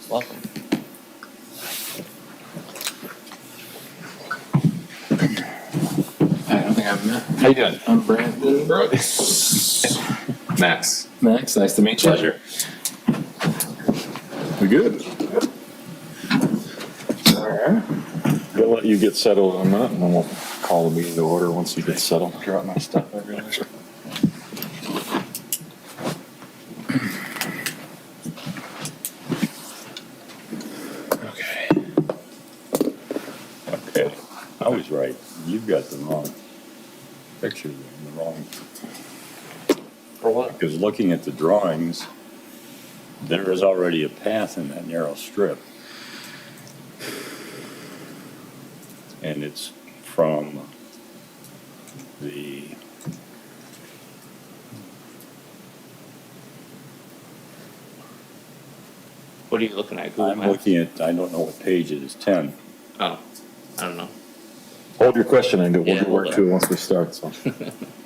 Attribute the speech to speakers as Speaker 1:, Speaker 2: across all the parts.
Speaker 1: Welcome.
Speaker 2: I don't think I've met.
Speaker 1: How you doing?
Speaker 2: I'm Brandon
Speaker 1: Max.
Speaker 2: Max, nice to meet you.
Speaker 1: Pleasure.
Speaker 3: We good? All right. We'll let you get settled on that, and then we'll call the meeting to order once you get settled. Drop my stuff over there.
Speaker 2: Okay.
Speaker 4: Okay, I was right. You've got the wrong picture, the wrong,
Speaker 1: For what?
Speaker 4: because looking at the drawings, there is already a path in that narrow strip. And it's from the,
Speaker 1: What are you looking at? Google
Speaker 4: I'm
Speaker 1: Maps?
Speaker 4: looking at, I don't know what page it is, 10.
Speaker 1: Oh, I don't know.
Speaker 3: Hold your question, and we'll
Speaker 1: Yeah,
Speaker 3: do work
Speaker 1: hold
Speaker 3: too once we start. So,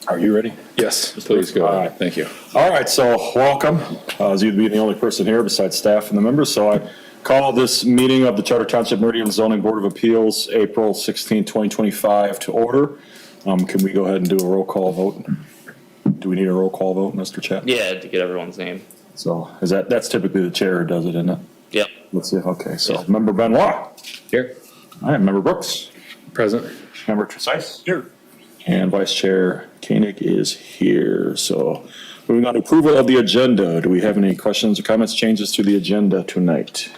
Speaker 3: are you ready?
Speaker 2: Yes, please go
Speaker 3: All
Speaker 2: ahead.
Speaker 3: right.
Speaker 2: Thank you.
Speaker 3: All right, so welcome. As you'd be the only person here besides staff and the members, so I call this meeting of the Charter Township Meridian Zoning Board of Appeals, April 16, 2025, to order. Can we go ahead and do a roll call vote? Do we need a roll call vote, Mr. Chap?
Speaker 1: Yeah, to get everyone's name.
Speaker 3: So is that's typically the chair who does it, isn't it?
Speaker 1: Yep.
Speaker 3: Let's see. Okay, so
Speaker 1: Yeah.
Speaker 3: Member Benoit.
Speaker 2: Here.
Speaker 3: All right, Member Brooks.
Speaker 2: Present.
Speaker 3: Member Tresice. Here. And Vice Chair Koenig is here. So moving on to approval of the agenda. Do we have any questions or comments, changes to the agenda tonight?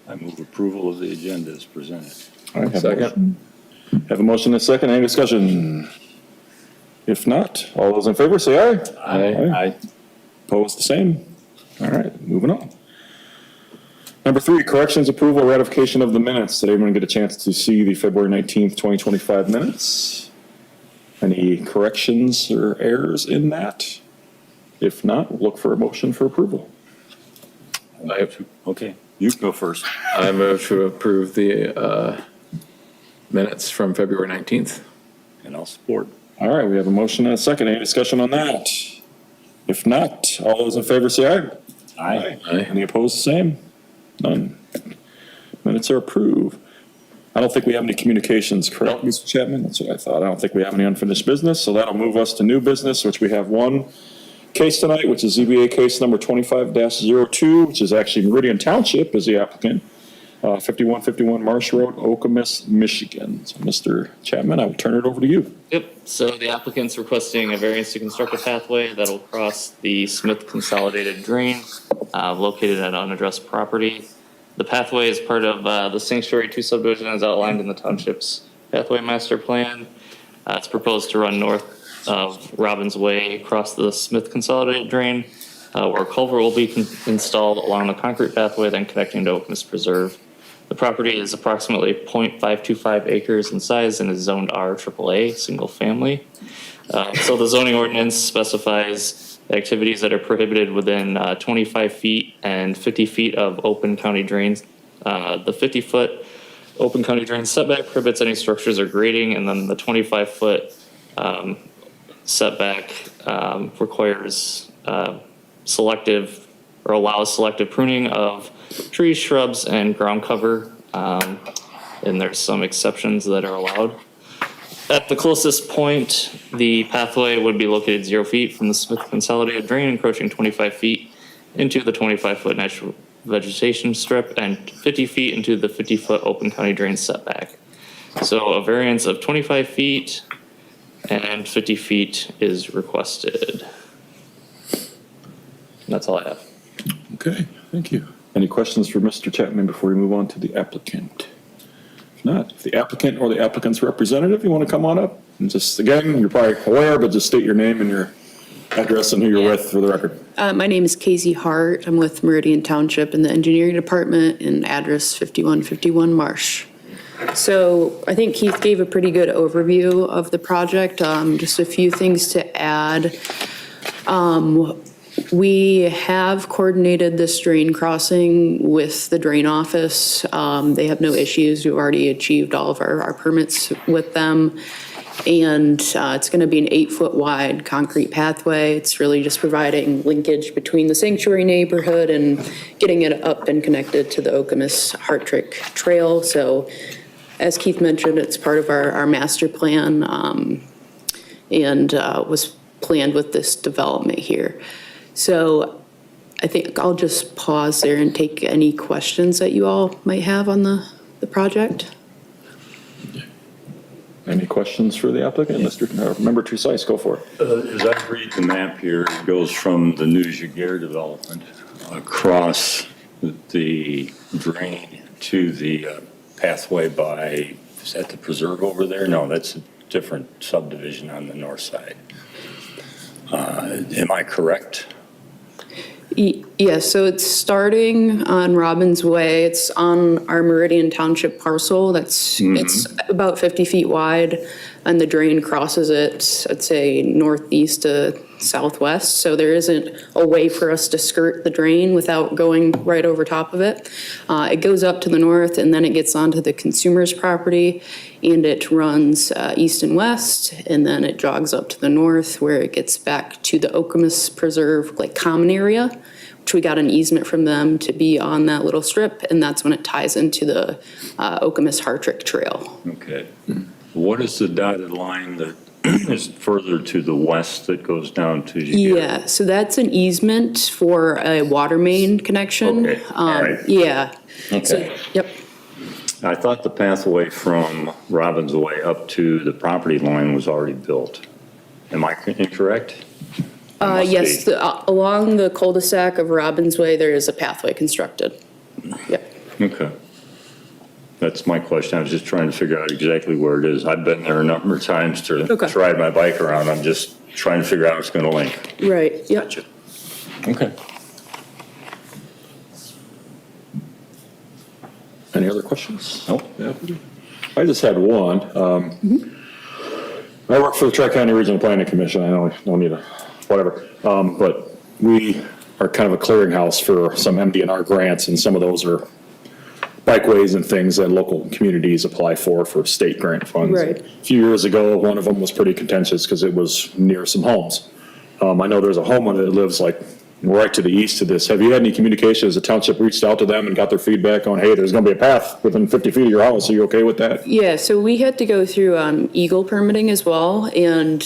Speaker 4: I move approval of the agenda as presented.
Speaker 3: All right,
Speaker 2: Second.
Speaker 3: Have a motion and a second. Any discussion? If not, all those in favor say aye.
Speaker 2: Aye.
Speaker 3: Opposed, the same. All right, moving on. Number 3, corrections, approval, ratification of the minutes. Did everyone get a chance to see the February 19th, 2025 minutes? Any corrections or errors in that? If not, we'll look for a motion for approval.
Speaker 4: Okay, you go first.
Speaker 2: I move to approve the minutes from February 19th.
Speaker 4: And I'll support.
Speaker 3: All right, we have a motion and a second. Any discussion on that? If not, all those in favor say aye.
Speaker 4: Aye.
Speaker 2: Aye.
Speaker 3: Any opposed, the same? None. Minutes are approved. I don't think we have any communications, correct, Mr. Chapman? That's what I thought. I don't think we have any unfinished business, so that'll move us to new business, which we have one case tonight, which is ZBA case number 25-02, which is actually Meridian Township is the applicant. 5151 Marsh Road, Okemos, Michigan. So, Mr. Chapman, I will turn it over to you.
Speaker 1: Yep. So the applicant's requesting a variance to construct a pathway that'll cross the Smith Consolidated Drain located at unaddressed property. The pathway is part of the Sanctuary 2 subdivision as outlined in the township's pathway master plan. It's proposed to run north of Robbins Way across the Smith Consolidated Drain, where a culvert will be installed along the concrete pathway, then connecting to Okemos Preserve. The property is approximately 0.525 acres in size and is zoned R AAA, single family. So the zoning ordinance specifies activities that are prohibited within 25 feet and 50 feet of open county drains. The 50-foot open county drain setback prohibits any structures or grading, and then the 25-foot setback requires selective or allows selective pruning of trees, shrubs, and ground cover. And there's some exceptions that are allowed. At the closest point, the pathway would be located 0 feet from the Smith Consolidated Drain, encroaching 25 feet into the 25-foot natural vegetation strip and 50 feet into the 50-foot open county drain setback. So a variance of 25 feet and 50 feet is requested. And that's all I have.
Speaker 3: Okay, thank you. Any questions for Mr. Chapman before we move on to the applicant? If not, if the applicant or the applicant's representative, you want to come on up? And just, again, you're probably aware, but just state your name and your address and who you're with for the record.
Speaker 5: My name is Casey Hart. I'm with Meridian Township in the engineering department, and address 5151 Marsh. So I think Keith gave a pretty good overview of the project. Just a few things to add. We have coordinated this drain crossing with the drain office. They have no issues. We've already achieved all of our permits with them. And it's going to be an 8-foot wide concrete pathway. It's really just providing linkage between the sanctuary neighborhood and getting it up and connected to the Okemos Heart-Trick Trail. So as Keith mentioned, it's part of our master plan and was planned with this development here. So I think I'll just pause there and take any questions that you all might have on the project.
Speaker 3: Any questions for the applicant? Member Trusice, go for it.
Speaker 4: As I read the map here, it goes from the New Jaguar development across the drain to the pathway by, is that the preserve over there? No, that's a different subdivision on the north side. Am I correct?
Speaker 5: Yeah, so it's starting on Robbins Way. It's on our Meridian Township parcel. It's about 50 feet wide, and the drain crosses it, I'd say, northeast to southwest. So there isn't a way for us to skirt the drain without going right over top of it. It goes up to the north, and then it gets onto the consumer's property, and it runs east and west, and then it jogs up to the north where it gets back to the Okemos Preserve, like, common area, which we got an easement from them to be on that little strip, and that's when it ties into the Okemos Heart-Trick Trail.
Speaker 4: Okay. What is the dotted line that is further to the west that goes down to Jaguar?
Speaker 5: Yeah, so that's an easement for a water main connection.
Speaker 4: Okay, all right.
Speaker 5: Yeah.
Speaker 4: Okay.
Speaker 5: So, yep.
Speaker 4: I thought the pathway from Robbins Way up to the property line was already built. Am I incorrect? Must
Speaker 5: Yes,
Speaker 4: be.
Speaker 5: along the cul-de-sac of Robbins Way, there is a pathway constructed. Yep.
Speaker 4: Okay. That's my question. I was just trying to figure out exactly where it is. I've been there a number of times to
Speaker 5: Okay.
Speaker 4: ride my bike around. I'm just trying to figure out how it's going to link.
Speaker 5: Right, yep.
Speaker 4: Gotcha. Okay.
Speaker 3: Any other questions? No? Yeah. I just had one. I work for the Tri-County Regional Planning Commission. I know I don't need a, whatever. But we are kind of a clearinghouse for some MDNR grants, and some of those are bikeways and things that local communities apply for state grant funds.
Speaker 5: Right.
Speaker 3: A few years ago, one of them was pretty contentious because it was near some homes. I know there's a homeowner that lives like right to the east of this. Have you had any communication? Has the township reached out to them and got their feedback on, hey, there's going to be a path within 50 feet of your house? Are you okay with that?
Speaker 5: Yeah, so we had to go through Eagle permitting as well, and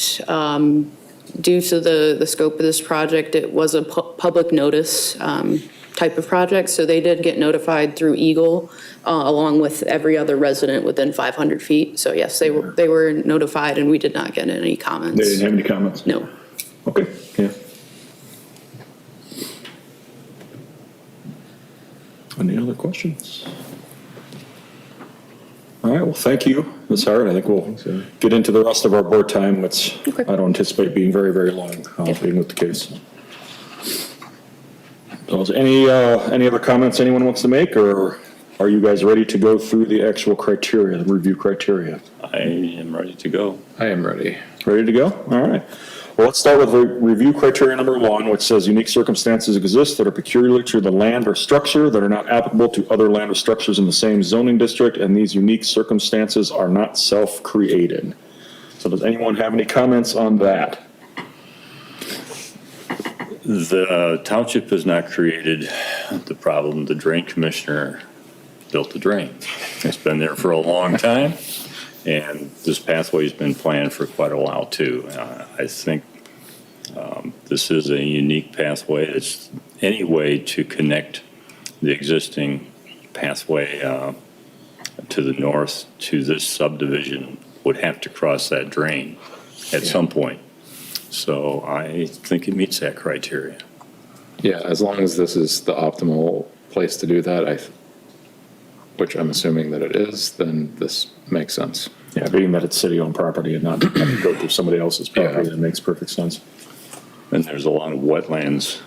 Speaker 5: due to the scope of this project, it was a public notice type of project, so they did get notified through Eagle, along with every other resident within 500 feet. So yes, they were notified, and we did not get any comments.
Speaker 3: They didn't have any comments?
Speaker 5: No.
Speaker 3: Okay, yeah. Any other questions? All right, well, thank you, Ms. Hart. I think we'll get into the rest of our board time, which
Speaker 5: Okay.
Speaker 3: I don't anticipate being very, very long, being with the case. So is any other comments anyone wants to make, or are you guys ready to go through the actual criteria, the review criteria?
Speaker 4: I am ready to go.
Speaker 2: I am ready.
Speaker 3: Ready to go? All right. Well, let's start with review criteria number 1, which says unique circumstances exist that are peculiar to the land or structure that are not applicable to other land or structures in the same zoning district, and these unique circumstances are not self-created. So does anyone have any comments on that?
Speaker 4: The township has not created the problem. The drain commissioner built the drain. It's been there for a long time, and this pathway's been planned for quite a while too. I think this is a unique pathway. It's any way to connect the existing pathway to the north to this subdivision would have to cross that drain at some point. So I think it meets that criteria.
Speaker 2: Yeah, as long as this is the optimal place to do that, which I'm assuming that it is, then this makes sense.
Speaker 3: Yeah, being that it's city-owned property and not having to go through somebody else's property,
Speaker 2: Yeah.
Speaker 3: that makes perfect sense.
Speaker 4: And there's a lot of wetlands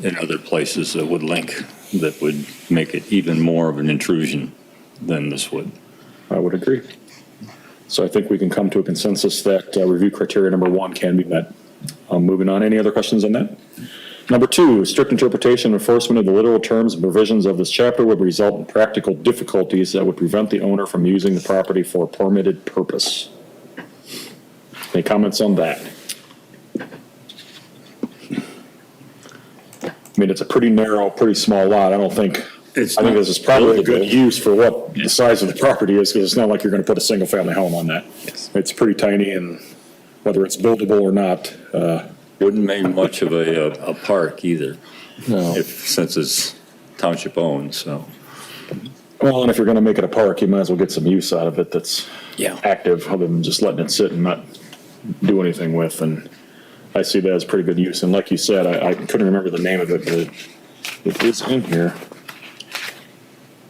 Speaker 4: in other places that would link, that would make it even more of an intrusion than this would.
Speaker 3: I would agree. So I think we can come to a consensus that review criteria number 1 can be met. Moving on, any other questions on that? Number 2, strict interpretation and enforcement of the literal terms and provisions of this chapter would result in practical difficulties that would prevent the owner from using the property for a permitted purpose. Any comments on that? I mean, it's a pretty narrow, pretty small lot. I think this is probably a good use for what the size of the property is, because it's not like you're going to put a single-family home on that. It's pretty tiny, and whether it's buildable or not,
Speaker 4: Wouldn't make much of a park either,
Speaker 2: No.
Speaker 4: since it's township owned, so.
Speaker 3: well, and if you're going to make it a park, you might as well get some use out of it that's active, other than just letting it sit and not do anything with. And I see that as pretty good use. And like you said, I couldn't remember the name of it, but it is in here.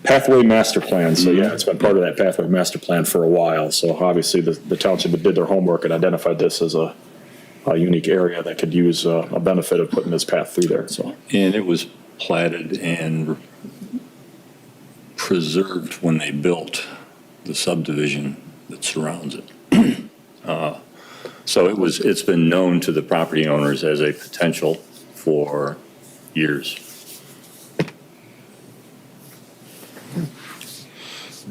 Speaker 3: Pathway Master Plan. So yeah, it's been part of that Pathway Master Plan for a while. So obviously the township did their homework and identified this as a unique area that could use a benefit of putting this path through there. So,
Speaker 4: And it was platted and preserved when they built the subdivision that surrounds it. So it's been known to the property owners as a potential for years.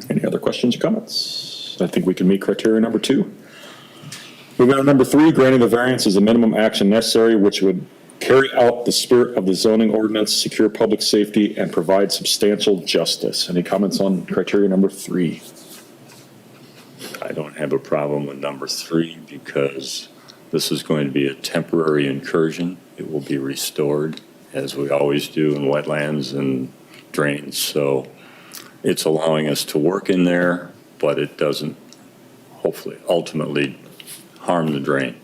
Speaker 3: any other questions or comments? I think we can meet criteria number 2. Moving on to number 3, granting the variance is a minimum action necessary which would carry out the spirit of the zoning ordinance, secure public safety, and provide substantial justice. Any comments on criteria number 3?
Speaker 4: I don't have a problem with number 3 because this is going to be a temporary incursion. It will be restored, as we always do in wetlands and drains. So it's allowing us to work in there, but it doesn't hopefully ultimately harm the drain.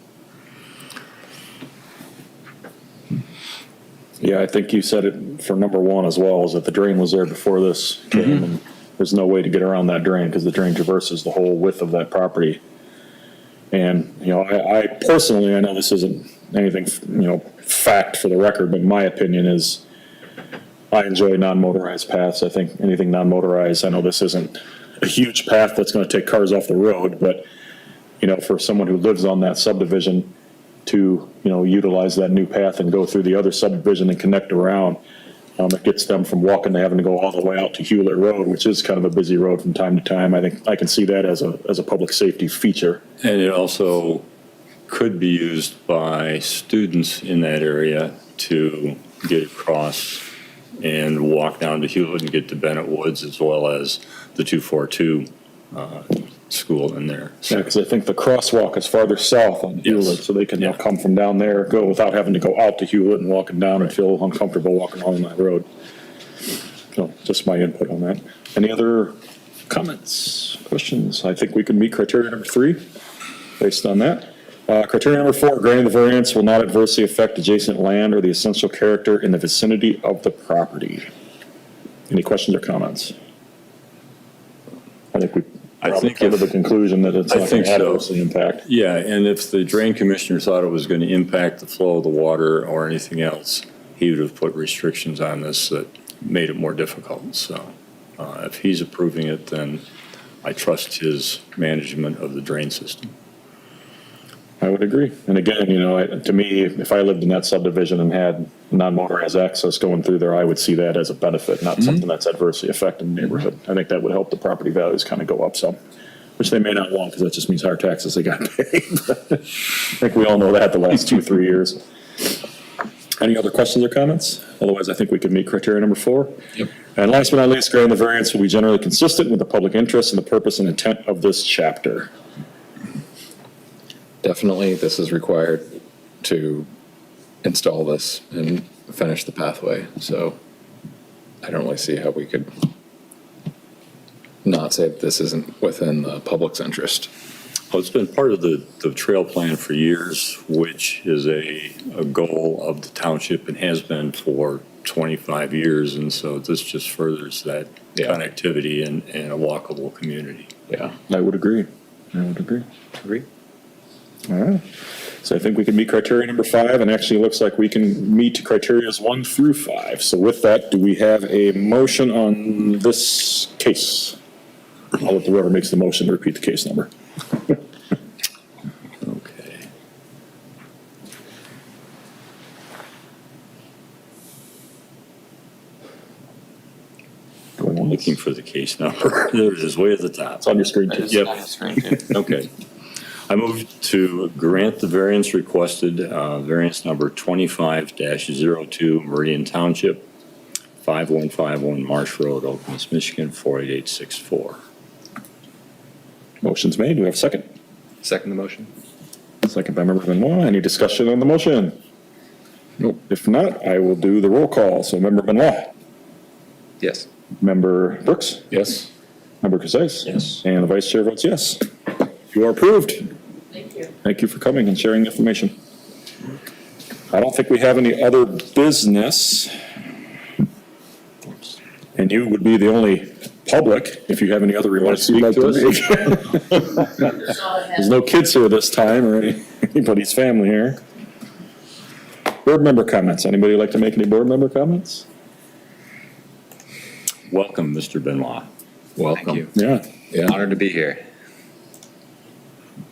Speaker 3: Yeah, I think you said it for number 1 as well, is that the drain was there before this came, and there's no way to get around that drain because the drain traverses the whole width of that property. And, I personally, I know this isn't anything, fact for the record, but my opinion is I enjoy non-motorized paths. I think anything non-motorized, I know this isn't a huge path that's going to take cars off the road, but, for someone who lives on that subdivision to, utilize that new path and go through the other subdivision and connect around, it gets them from walking to having to go all the way out to Hewlett Road, which is kind of a busy road from time to time. I think I can see that as a public safety feature.
Speaker 4: And it also could be used by students in that area to get across and walk down to Hewlett and get to Bennett Woods, as well as the 242 school in there.
Speaker 3: Yeah, because I think the crosswalk is farther south on Hewlett, so they can come from down there, go without having to go out to Hewlett and walking down and feel uncomfortable walking along that road. So just my input on that. Any other comments, questions? I think we can meet criteria number 3 based on that. Criteria number 4, granting the variance will not adversely affect adjacent land or the essential character in the vicinity of the property. Any questions or comments? I think we probably come to the conclusion that it's not going to adversely impact.
Speaker 4: Yeah, and if the drain commissioner thought it was going to impact the flow of the water or anything else, he would have put restrictions on this that made it more difficult. So if he's approving it, then I trust his management of the drain system.
Speaker 3: I would agree. And again, to me, if I lived in that subdivision and had non-motorized access going through there, I would see that as a benefit, not something that's adversely affecting the neighborhood. I think that would help the property values kind of go up some, which they may not want because that just means higher taxes they got paid. I think we all know that the last 2-3 years. Any other questions or comments? Otherwise, I think we can meet criteria number 4.
Speaker 2: Yep.
Speaker 3: And last but not least, granting the variance will be generally consistent with the public interest and the purpose and intent of this chapter.
Speaker 2: Definitely, this is required to install this and finish the pathway. So I don't really see how we could not say that this isn't within the public's interest.
Speaker 4: Well, it's been part of the trail plan for years, which is a goal of the township and has been for 25 years. And so this just furthers that connectivity and a walkable community.
Speaker 3: Yeah, I would agree. Agree. All right. So I think we can meet criteria number 5, and actually it looks like we can meet criterias 1 through 5. So with that, do we have a motion on this case? I'll let whoever makes the motion to repeat the case number.
Speaker 4: Okay.
Speaker 3: Going
Speaker 4: I'm
Speaker 3: once.
Speaker 4: looking for the case number. There it is, way at the top.
Speaker 3: It's on your screen too.
Speaker 4: Yep. Okay. I move to grant the variance requested, variance number 25-02 Meridian Township, 5151 Marsh Road, Okemos, Michigan, 48864.
Speaker 3: Motion's made. Do we have a second?
Speaker 6: Second the motion.
Speaker 3: Second by Member Benoit. Any discussion on the motion?
Speaker 2: Nope.
Speaker 3: If not, I will do the roll call. So Member Benoit,
Speaker 6: Yes.
Speaker 3: Member Brooks,
Speaker 2: Yes?
Speaker 3: Member Casais.
Speaker 4: Yes.
Speaker 3: And the vice chair votes yes. You are approved.
Speaker 5: Thank you.
Speaker 3: Thank you for coming and sharing the information. I don't think we have any other business. And you would be the only public if you have any other remarks you'd like to make. There's no kids here this time or anybody's family here. Board member comments. Anybody like to make any board member comments?
Speaker 4: Welcome, Mr. Benoit. Welcome.
Speaker 6: Thank you.
Speaker 3: Yeah.
Speaker 2: Yeah.
Speaker 6: Honored to be here.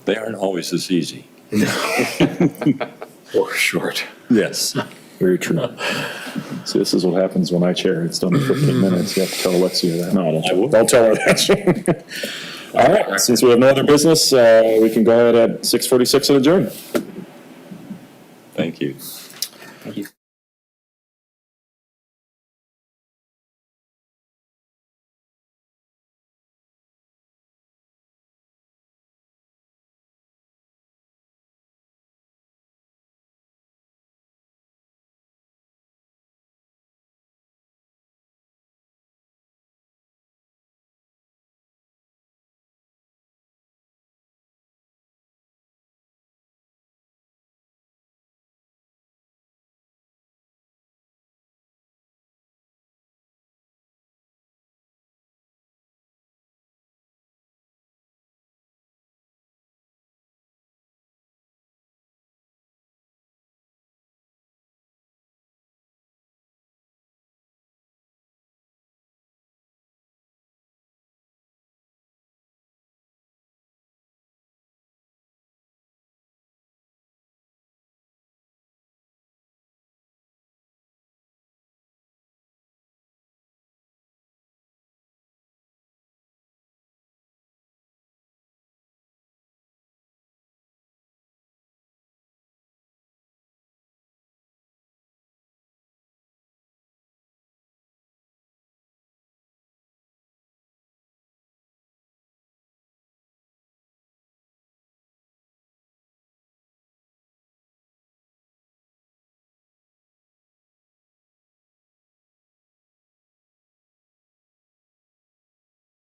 Speaker 4: They aren't always this easy.
Speaker 2: Or short.
Speaker 4: Yes.
Speaker 3: Very true. See, this is what happens when I chair. It's done in 15 minutes. You have to tell Alexia that. No, don't tell her that. All right, since we have no other business, we can go ahead at 6:46 and adjourn.
Speaker 4: Thank you.
Speaker 6: Thank you.